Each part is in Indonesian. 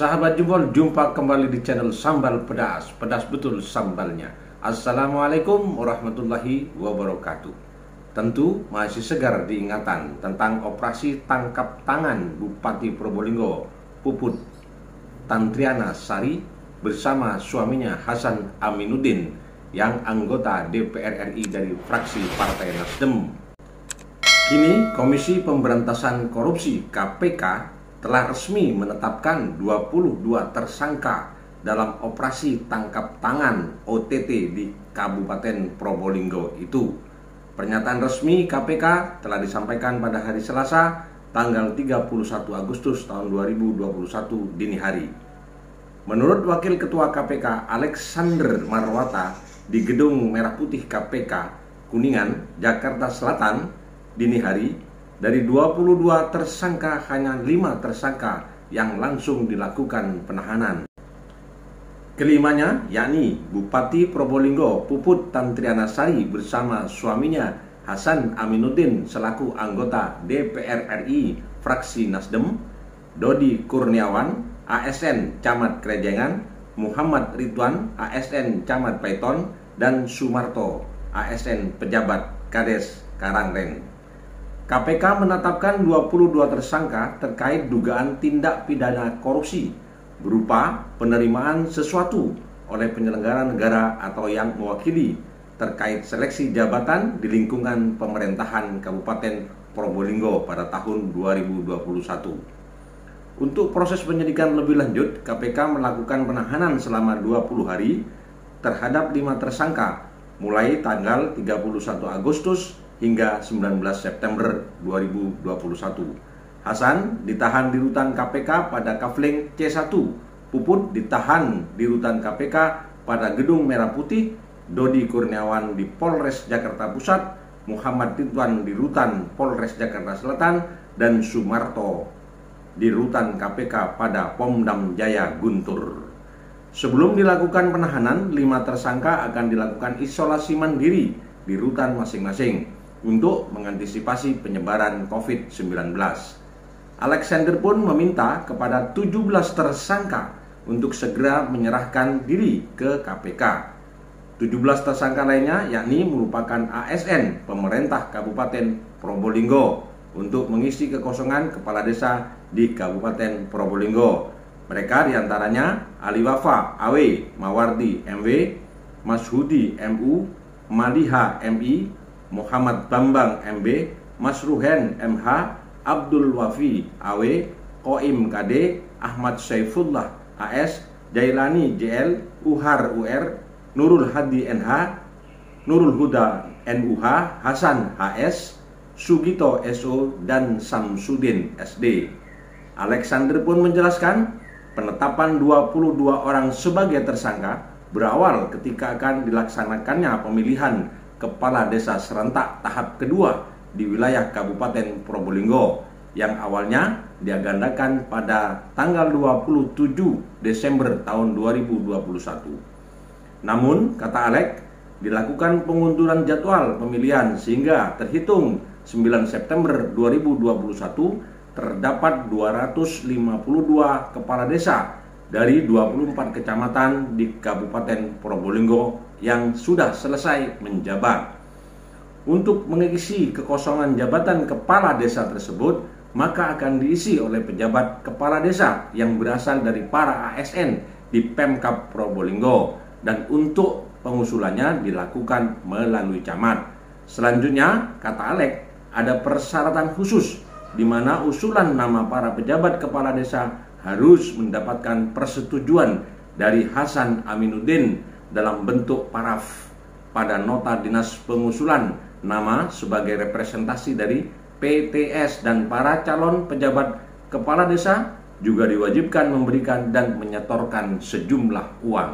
Sahabat Jempol, jumpa kembali di channel Sambal Pedas. Pedas betul sambalnya. Assalamualaikum warahmatullahi wabarakatuh. Tentu masih segar diingatan tentang operasi tangkap tangan Bupati Probolinggo Puput Tantriana Sari bersama suaminya Hasan Aminuddin yang anggota DPR RI dari fraksi Partai Nasdem. Kini Komisi Pemberantasan Korupsi (KPK) telah resmi menetapkan 22 tersangka dalam operasi tangkap tangan OTT di Kabupaten Probolinggo itu. Pernyataan resmi KPK telah disampaikan pada hari Selasa, tanggal 31 Agustus tahun 2021 dini hari. Menurut Wakil Ketua KPK Alexander Marwata di Gedung Merah Putih KPK Kuningan, Jakarta Selatan dini hari, dari 22 tersangka hanya 5 tersangka yang langsung dilakukan penahanan. Kelimanya yakni Bupati Probolinggo Puput Tantriana Sari bersama suaminya Hasan Aminuddin selaku anggota DPR RI fraksi Nasdem, Dodi Kurniawan ASN Camat Krejengan, Muhammad Ridwan ASN Camat Paiton, dan Sumarto ASN Pejabat Kades Karangren. KPK menetapkan 22 tersangka terkait dugaan tindak pidana korupsi berupa penerimaan sesuatu oleh penyelenggara negara atau yang mewakili terkait seleksi jabatan di lingkungan pemerintahan Kabupaten Probolinggo pada tahun 2021. Untuk proses penyidikan lebih lanjut, KPK melakukan penahanan selama 20 hari terhadap 5 tersangka mulai tanggal 31 Agustus hingga 19 September 2021. Hasan ditahan di rutan KPK pada Kafling C1, Puput ditahan di rutan KPK pada Gedung Merah Putih, Dodi Kurniawan di Polres Jakarta Pusat, Muhammad Ridwan di rutan Polres Jakarta Selatan, dan Sumarto di rutan KPK pada Pomdam Jaya Guntur. Sebelum dilakukan penahanan, 5 tersangka akan dilakukan isolasi mandiri di rutan masing-masing untuk mengantisipasi penyebaran COVID-19. Alexander pun meminta kepada 17 tersangka untuk segera menyerahkan diri ke KPK. 17 tersangka lainnya yakni merupakan ASN pemerintah Kabupaten Probolinggo untuk mengisi kekosongan kepala desa di Kabupaten Probolinggo. Mereka diantaranya Ali Wafa AW, Mawardi MW, Mas Hudi MU, Maliha MI, Muhammad Bambang MB, Mas Ruhen MH, Abdul Wafi AW, Koim KD, Ahmad Saifullah AS, Jailani JL, Uhar UR, Nurul Hadi NH, Nurul Huda NUH, Hasan HS, Sugito SO, dan Samsudin SD. Alexander pun menjelaskan penetapan 22 orang sebagai tersangka berawal ketika akan dilaksanakannya pemilihan Kepala Desa serentak tahap kedua di wilayah Kabupaten Probolinggo yang awalnya diagendakan pada tanggal 27 Desember tahun 2021. Namun, kata Alex, dilakukan pengunduran jadwal pemilihan sehingga terhitung 9 September 2021 terdapat 252 kepala desa dari 24 kecamatan di Kabupaten Probolinggo yang sudah selesai menjabat. Untuk mengisi kekosongan jabatan kepala desa tersebut, maka akan diisi oleh pejabat kepala desa yang berasal dari para ASN di Pemkab Probolinggo, dan untuk pengusulannya dilakukan melalui camat. Selanjutnya, kata Alex, ada persyaratan khusus di mana usulan nama para pejabat kepala desa harus mendapatkan persetujuan dari Hasan Aminuddin dalam bentuk paraf pada nota dinas pengusulan nama sebagai representasi dari PTS, dan para calon pejabat kepala desa juga diwajibkan memberikan dan menyetorkan sejumlah uang.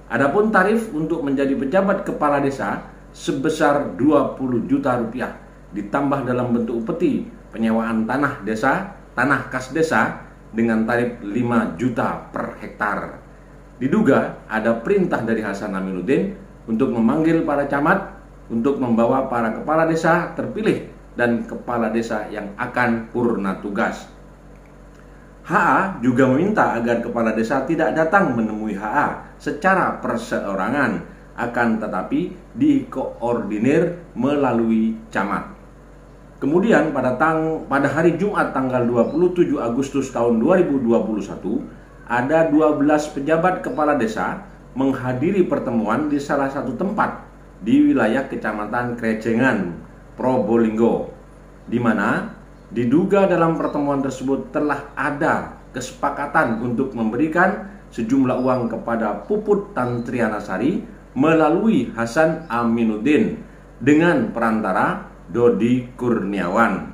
Adapun tarif untuk menjadi pejabat kepala desa sebesar 20 juta rupiah ditambah dalam bentuk upeti penyewaan tanah desa, tanah kas desa dengan tarif 5 juta per hektar. Diduga ada perintah dari Hasan Aminuddin untuk memanggil para camat untuk membawa para kepala desa terpilih dan kepala desa yang akan purna tugas. HA juga meminta agar kepala desa tidak datang menemui HA secara perseorangan, akan tetapi dikoordinir melalui camat. Kemudian pada hari Jumat tanggal 27 Agustus tahun 2021, ada 12 pejabat kepala desa menghadiri pertemuan di salah satu tempat di wilayah Kecamatan Krejengan, Probolinggo, di mana diduga dalam pertemuan tersebut telah ada kesepakatan untuk memberikan sejumlah uang kepada Puput Tantrianasari melalui Hasan Aminuddin dengan perantara Dodi Kurniawan.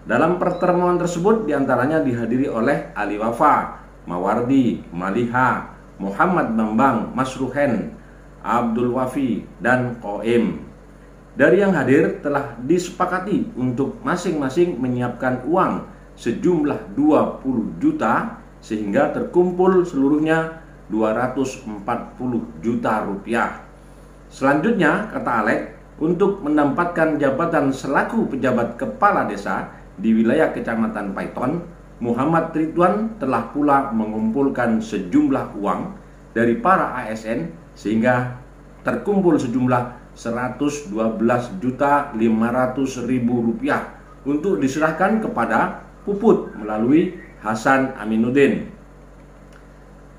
Dalam pertemuan tersebut diantaranya dihadiri oleh Ali Wafa, Mawardi, Maliha, Muhammad Bambang, Masruhen, Abdul Wafi, dan Qoim. Dari yang hadir telah disepakati untuk masing-masing menyiapkan uang sejumlah 20 juta sehingga terkumpul seluruhnya 240 juta rupiah. Selanjutnya, kata Alek, untuk mendapatkan jabatan selaku pejabat kepala desa di wilayah Kecamatan Paiton, Muhammad Ridwan telah pula mengumpulkan sejumlah uang dari para ASN sehingga terkumpul sejumlah 112.500.000 rupiah untuk diserahkan kepada Puput melalui Hasan Aminuddin.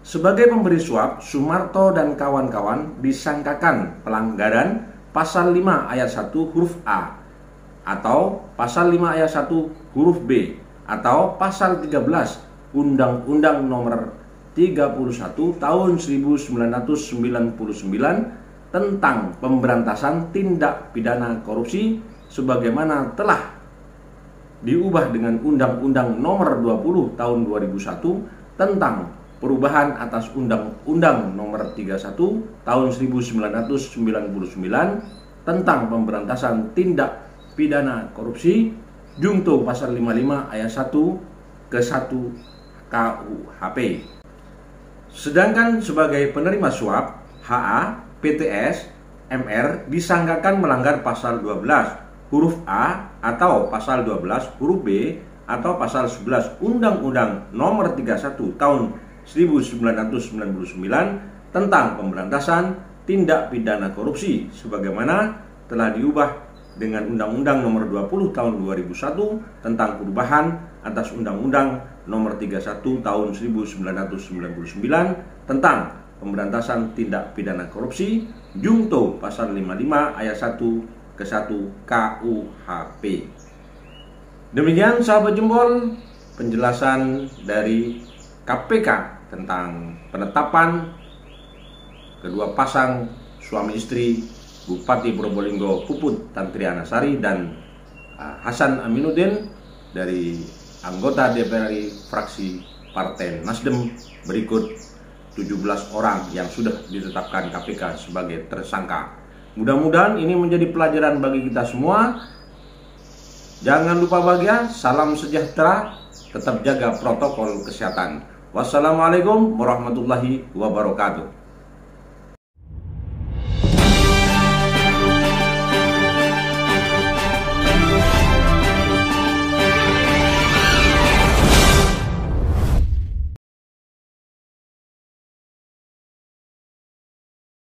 Sebagai pemberi suap, Sumarto dan kawan-kawan disangkakan pelanggaran pasal 5 ayat 1 huruf A atau pasal 5 ayat 1 huruf B atau pasal 13 Undang-Undang Nomor 31 Tahun 1999 tentang pemberantasan tindak pidana korupsi sebagaimana telah diubah dengan Undang-Undang Nomor 20 Tahun 2001 tentang perubahan atas Undang-Undang Nomor 31 Tahun 1999 tentang pemberantasan tindak pidana korupsi Junto pasal 55 ayat 1 ke 1 KUHP. Sedangkan sebagai penerima suap, HA, PTS, MR disangkakan melanggar pasal 12 huruf A atau pasal 12 huruf B atau pasal 11 Undang-Undang Nomor 31 Tahun 1999 tentang pemberantasan tindak pidana korupsi sebagaimana telah diubah dengan Undang-Undang Nomor 20 Tahun 2001 tentang perubahan atas Undang-Undang Nomor 31 Tahun 1999 tentang pemberantasan tindak pidana korupsi Junto pasal 55 ayat 1 ke 1 KUHP. Demikian sahabat jempol penjelasan dari KPK tentang penetapan kedua pasang suami istri Bupati Probolinggo Puput Tantrianasari dan Hasan Aminuddin dari anggota DPR RI fraksi Partai Nasdem berikut 17 orang yang sudah ditetapkan KPK sebagai tersangka. Mudah-mudahan ini menjadi pelajaran bagi kita semua. Jangan lupa bahagia, salam sejahtera, tetap jaga protokol kesehatan. Wassalamualaikum warahmatullahi wabarakatuh.